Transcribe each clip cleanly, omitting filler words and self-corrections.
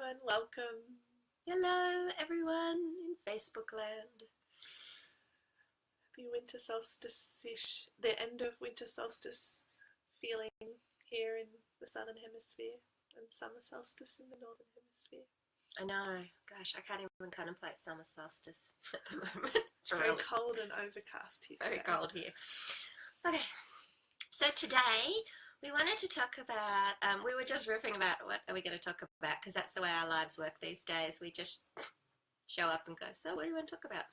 everyone. Welcome. Hello, everyone in Facebook land. Happy winter solstice-ish, the end of winter solstice feeling here in the southern hemisphere and summer solstice in the northern hemisphere. I know, gosh, I can't even contemplate summer solstice at the moment. It's very cold and overcast here today. Very cold here. Okay, so today we wanted to talk about, we were just riffing about what are we going to talk about, because that's the way our lives work these days. We just show up and go, so what do you want to talk about?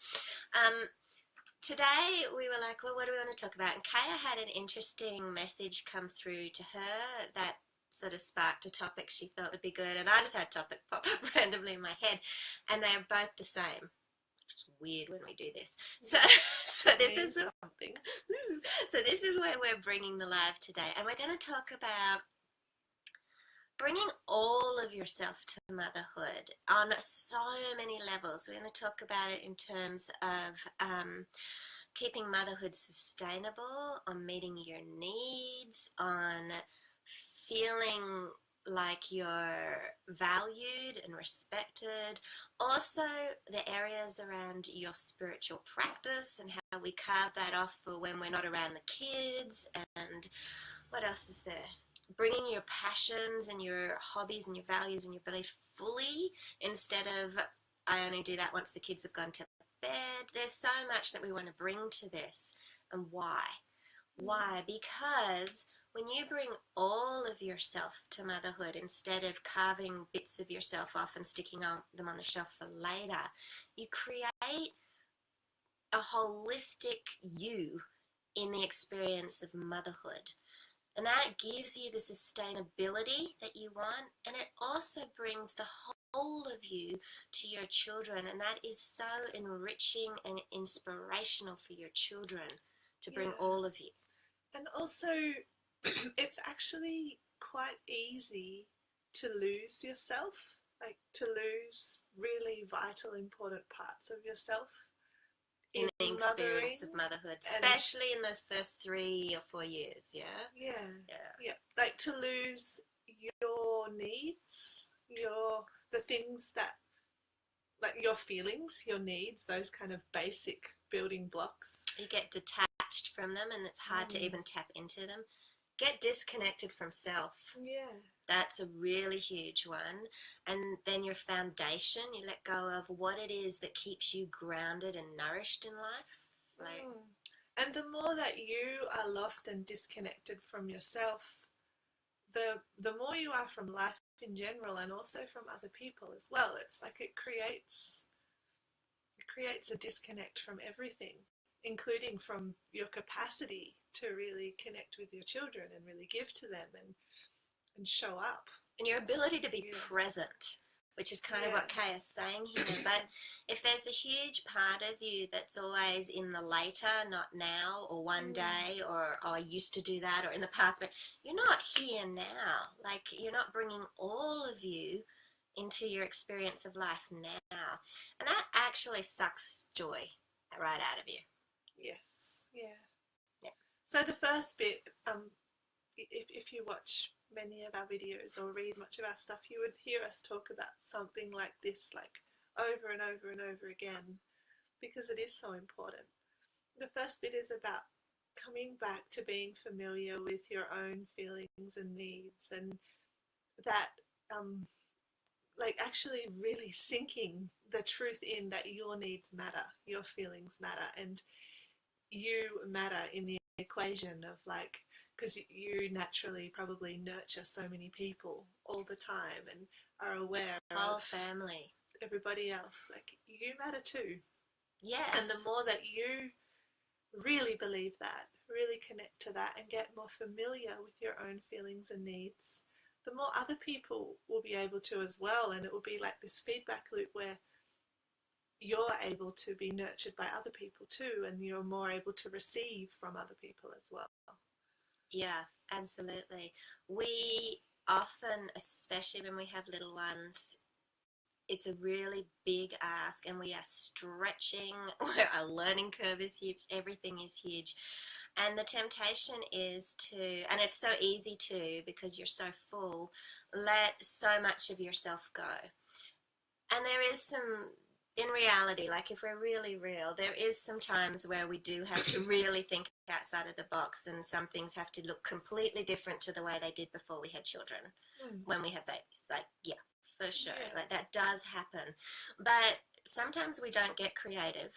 Today we were like, well, what do we want to talk about? And Kaya had an interesting message come through to her that sort of sparked a topic she thought would be good. And I just had a topic pop up randomly in my head. And they are both the same. It's weird when we do this. So this is something. So this is where we're bringing the live today. And we're going to talk about bringing all of yourself to motherhood on so many levels. We're going to talk about it in terms of keeping motherhood sustainable, on meeting your needs, on feeling like you're valued and respected. Also, the areas around your spiritual practice and how we carve that off for when we're not around the kids. And what else is there? Bringing your passions and your hobbies and your values and your beliefs fully instead of, I only do that once the kids have gone to bed. There's so much that we want to bring to this. And why? Why? Because when you bring all of yourself to motherhood instead of carving bits of yourself off and sticking them on the shelf for later, you create a holistic you in the experience of motherhood. And that gives you the sustainability that you want, and it also brings the whole of you to your children, and that is so enriching and inspirational for your children to bring all of you. And also, it's actually quite easy to lose yourself, like to lose really vital, important parts of yourself in the experience of motherhood, especially in those first 3 or 4 years. Yeah, like to lose your needs, the things that, like your feelings, your needs, those kind of basic building blocks. You get detached from them, and it's hard to even tap into them. Get disconnected from self. Yeah. That's a really huge one. And then your foundation, you let go of what it is that keeps you grounded and nourished in life. And the more that you are lost and disconnected from yourself, the more you are from life in general, and also from other people as well. It's like it creates a disconnect from everything, including from your capacity to really connect with your children and really give to them and show up. And your ability to be present, which is kind of what Kaya's saying here. But if there's a huge part of you that's always in the later, not now, or one day, or I used to do that, or in the past, but you're not here now. Like, you're not bringing all of you into your experience of life now. And that actually sucks joy right out of you. Yes, yeah. So the first bit, if you watch many of our videos or read much of our stuff, you would hear us talk about something like this, like over and over and over again, because it is so important. The first bit is about coming back to being familiar with your own feelings and needs, and that like actually really sinking the truth in that your needs matter, your feelings matter, and you matter in the equation of, like, because you naturally probably nurture so many people all the time and are aware whole of family, everybody else. Like, you matter too. Yes. And the more that you really believe that, really connect to that, and get more familiar with your own feelings and needs, the more other people will be able to as well. And it will be like this feedback loop where you're able to be nurtured by other people too, and you're more able to receive from other people as well. Yeah, absolutely. We often, especially when we have little ones, it's a really big ask, and we are stretching, where our learning curve is huge, everything is huge. And the temptation is to, and it's so easy to, because you're so full, let so much of yourself go. And there is some, in reality, like if we're really real, there is some times where we do have to really think outside of the box, and some things have to look completely different to the way they did before we had children, when we have babies. Like, yeah, for sure. Yeah. Like that does happen. But sometimes we don't get creative,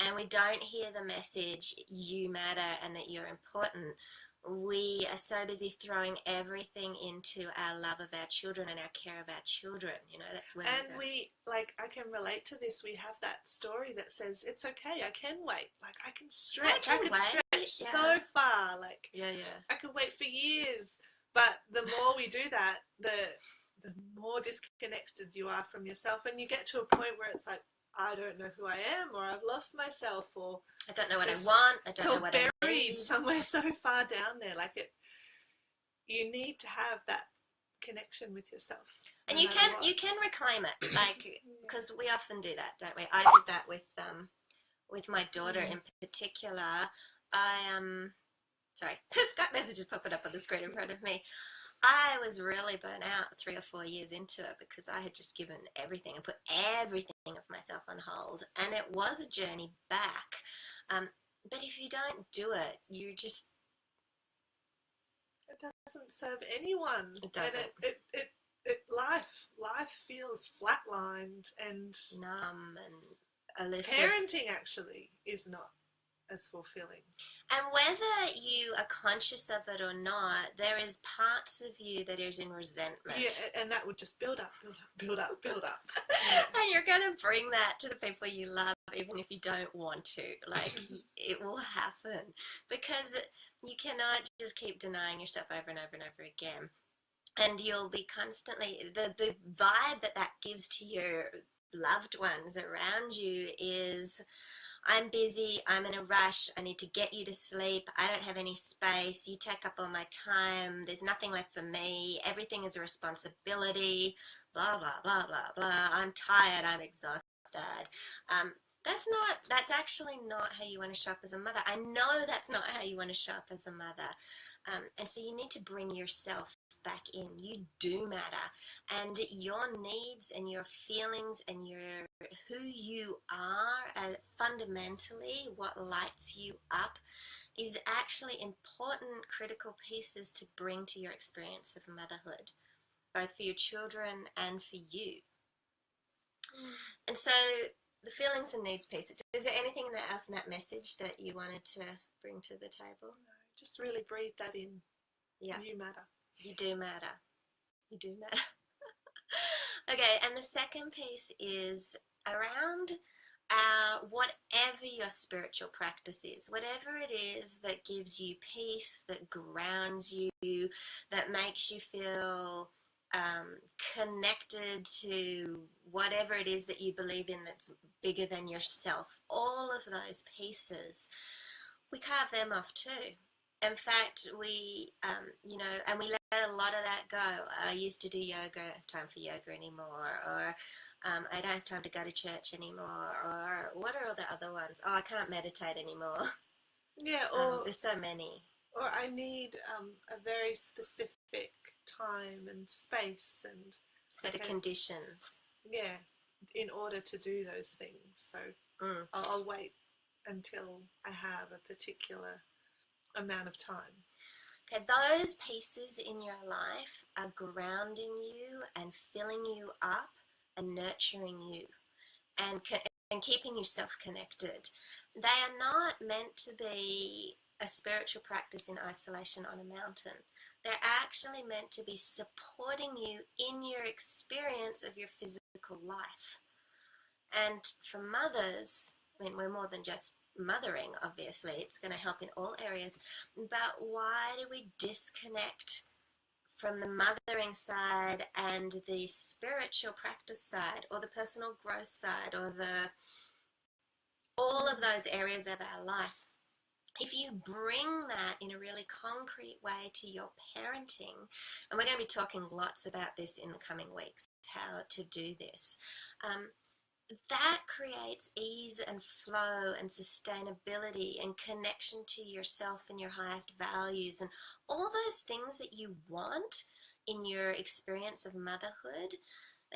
and we don't hear the message, you matter and that you're important. We are so busy throwing everything into our love of our children and our care of our children. You know, that's where And we, like, I can relate to this. We have that story that says, it's okay, I can wait. Like, I can stretch. I can stretch so far. Like, yeah. I could wait for years. But the more we do that, the more disconnected you are from yourself. And you get to a point where it's like, I don't know who I am, or I've lost myself, or I don't know what I want. I don't know what I need. Buried somewhere so far down there. Like you need to have that connection with yourself. And you can reclaim it, like, because we often do that, don't we? I did that with my daughter in particular. Sorry, Skype messages popping up on the screen in front of me. I was really burnt out 3 or 4 years into it because I had just given everything and put everything of myself on hold, and it was a journey back. But if you don't do it, you're just... It doesn't serve anyone. It doesn't. And life feels flatlined and numb, and a list parenting actually is not as fulfilling. And whether you are conscious of it or not, there is parts of you that is in resentment. Yeah, and that would just build up. Yeah. And you're going to bring that to the people you love, even if you don't want to. Like, it will happen. Because you cannot just keep denying yourself over and over and over again. And you'll be constantly... The vibe that gives to your loved ones around you is... I'm busy, I'm in a rush, I need to get you to sleep, I don't have any space, you take up all my time, there's nothing left for me, everything is a responsibility, blah, blah, blah, blah, blah, I'm tired, I'm exhausted. That's actually not how you want to show up as a mother. I know that's not how you want to show up as a mother. And so you need to bring yourself back in. You do matter, and your needs and your feelings and who you are, fundamentally what lights you up, is actually important, critical pieces to bring to your experience of motherhood, both for your children and for you. And so the feelings and needs pieces, is there anything else in that message that you wanted to bring to the table? No, just really breathe that in. Yeah. You matter. You do matter. You do matter. Okay, and the second piece is around whatever your spiritual practice is, whatever it is that gives you peace, that grounds you, that makes you feel connected to whatever it is that you believe in that's bigger than yourself. All of those pieces, we carve them off too. In fact, we, and we let a lot of that go. I used to do yoga, I don't have time for yoga anymore, or I don't have time to go to church anymore, or what are all the other ones? Oh, I can't meditate anymore. Yeah, or there's so many. Or I need a very specific time and space and set of conditions. Yeah, in order to do those things. So I'll wait until I have a particular amount of time. Okay, those pieces in your life are grounding you and filling you up and nurturing you and keeping yourself connected. They are not meant to be a spiritual practice in isolation on a mountain. They're actually meant to be supporting you in your experience of your physical life. And for mothers, I mean, we're more than just mothering, obviously. It's going to help in all areas. But why do we disconnect from the mothering side and the spiritual practice side, or the personal growth side, or all of those areas of our life? If you bring that in a really concrete way to your parenting, and we're going to be talking lots about this in the coming weeks, how to do this, that creates ease and flow and sustainability and connection to yourself and your highest values and all those things that you want in your experience of motherhood.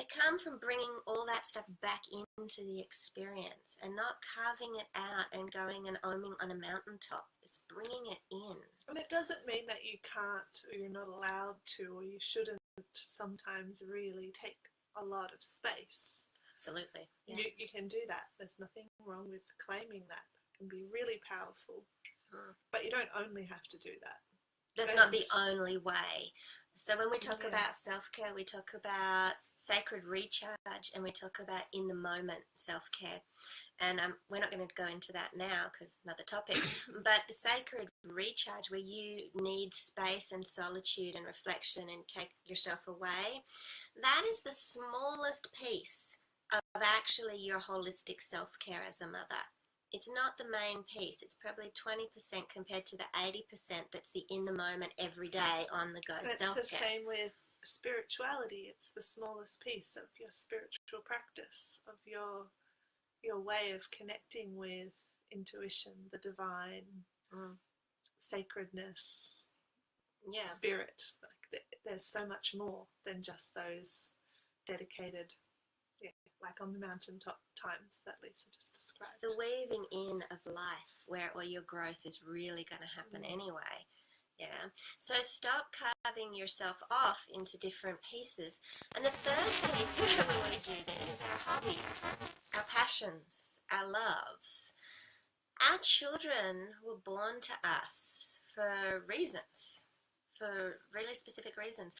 They come from bringing all that stuff back into the experience and not carving it out and going and oming on a mountaintop. It's bringing it in. And it doesn't mean that you can't, or you're not allowed to, or you shouldn't sometimes really take a lot of space. Absolutely. Yeah. You can do that. There's nothing wrong with claiming that. That can be really powerful. But you don't only have to do that. That's not the only way. So when we talk about self-care, we talk about sacred recharge, and we talk about in the moment self-care. And we're not going to go into that now because another topic. But the sacred recharge, where you need space and solitude and reflection and take yourself away, that is the smallest piece of actually your holistic self-care as a mother. It's not the main piece. It's probably 20% compared to the 80% that's the in the moment, every day, on the go self-care. It's the same with spirituality. It's the smallest piece of your spiritual practice, of your way of connecting with intuition, the divine, sacredness, spirit. Like there's so much more than just those dedicated, like on the mountaintop times that Lisa just described. It's the weaving in of life where all your growth is really going to happen anyway. Yeah. So stop carving yourself off into different pieces. And the third piece that we want to do then is our hobbies, our passions, our loves. Our children were born to us for reasons, for really specific reasons.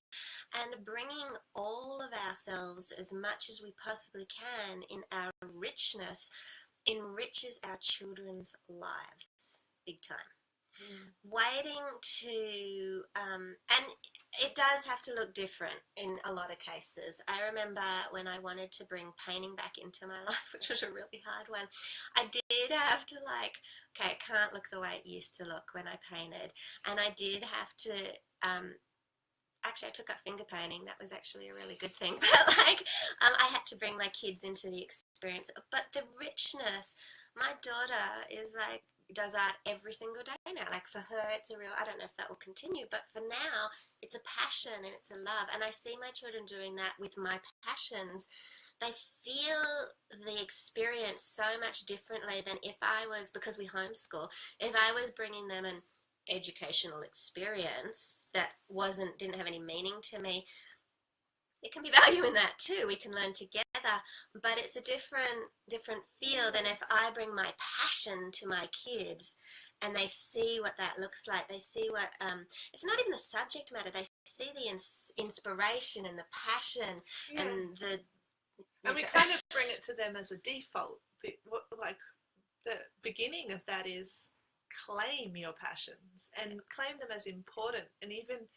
And bringing all of ourselves as much as we possibly can in our richness enriches our children's lives big time. Waiting to, and it does have to look different in a lot of cases. I remember when I wanted to bring painting back into my life, which was a really hard one, I did have to it can't look the way it used to look when I painted. And I did have to, actually I took up finger painting. That was actually a really good thing. But I had to bring my kids into the experience. But the richness, my daughter is does art every single day now. For her, it's a real, I don't know if that will continue, but for now, it's a passion and it's a love. And I see my children doing that with my passions. They feel the experience so much differently than if I was, because we homeschool, if I was bringing them an educational experience that didn't have any meaning to me. It can be value in that too. We can learn together, but it's a different feel than if I bring my passion to my kids and they see what that looks like. They see what, it's not even the subject matter. They see the inspiration and the passion and the... And we kind of bring it to them as a default. The beginning of that is claim your passions and claim them as important. And even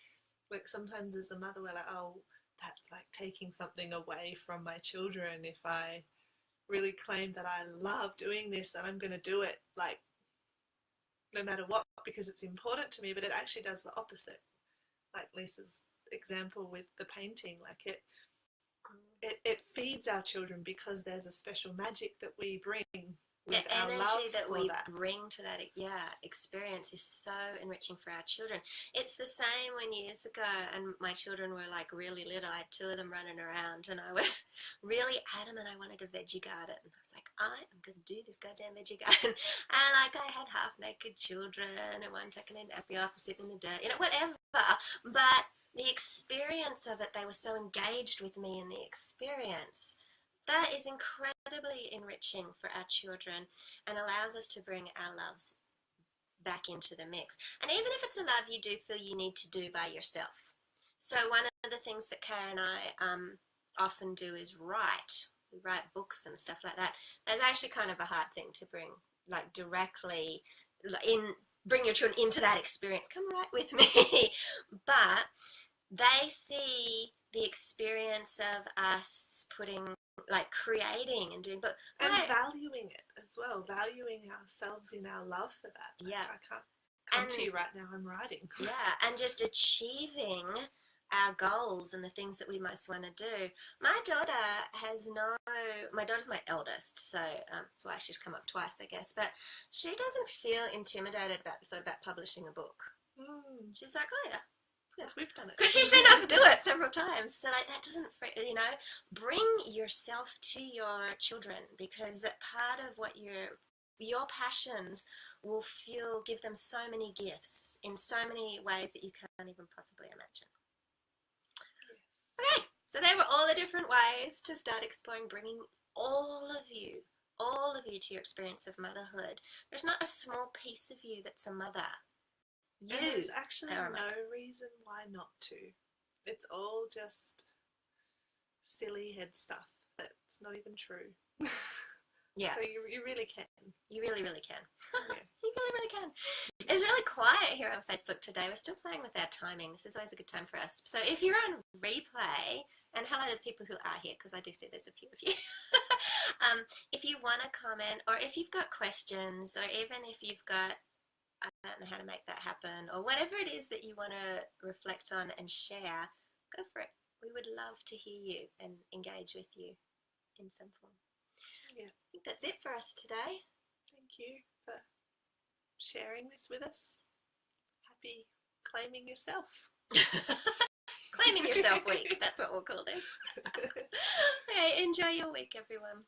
sometimes as a mother, we're like, oh, that's taking something away from my children if I really claim that I love doing this and I'm going to do it no matter what because it's important to me. But it actually does the opposite. Like Lisa's example with the painting, it feeds our children because there's a special magic that we bring. The energy that we bring to that experience is so enriching for our children. It's the same when years ago and my children were really little. I had two of them running around and I was really adamant I wanted a veggie garden. I was like, I am going to do this goddamn veggie garden. And I had half naked children and one taking a nappy off and sitting in the dirt, whatever. But the experience of it, they were so engaged with me in the experience. That is incredibly enriching for our children and allows us to bring our loves back into the mix. And even if it's a love you do feel you need to do by yourself. So one of the things that Kara and I often do is write. We write books and stuff like that. That's actually kind of a hard thing to bring, directly bring your children into that experience. Come right with me. But they see the experience of us creating and doing, and valuing it as well, valuing ourselves in our love for that. I can't come to you right now, I'm writing. And just achieving our goals and the things that we most want to do. My daughter's my eldest, so that's why she's come up twice, I guess, but she doesn't feel intimidated about the thought about publishing a book. She's like, oh yeah, Yes, we've done it. Because she's seen us do it several times. So like that doesn't, bring yourself to your children, because part of what your passions will give them so many gifts in so many ways that you can't even possibly imagine. Okay, so they were all the different ways to start exploring bringing all of you to your experience of motherhood. There's not a small piece of you that's a mother. There's actually no reason why not to. It's all just silly head stuff that's not even true. Yeah. So you really can. You really, really can. Yeah. You really, really can. It's really quiet here on Facebook today. We're still playing with our timing. This is always a good time for us. So if you're on replay, and hello to the people who are here, because I do see there's a few of you. If you want to comment, or if you've got questions, or even if you've got, I don't know how to make that happen, or whatever it is that you want to reflect on and share, go for it. We would love to hear you and engage with you in some form. Yeah. I think that's it for us today. Thank you for sharing this with us. Happy claiming yourself. Claiming yourself week. That's what we'll call this. Okay, enjoy your week, everyone.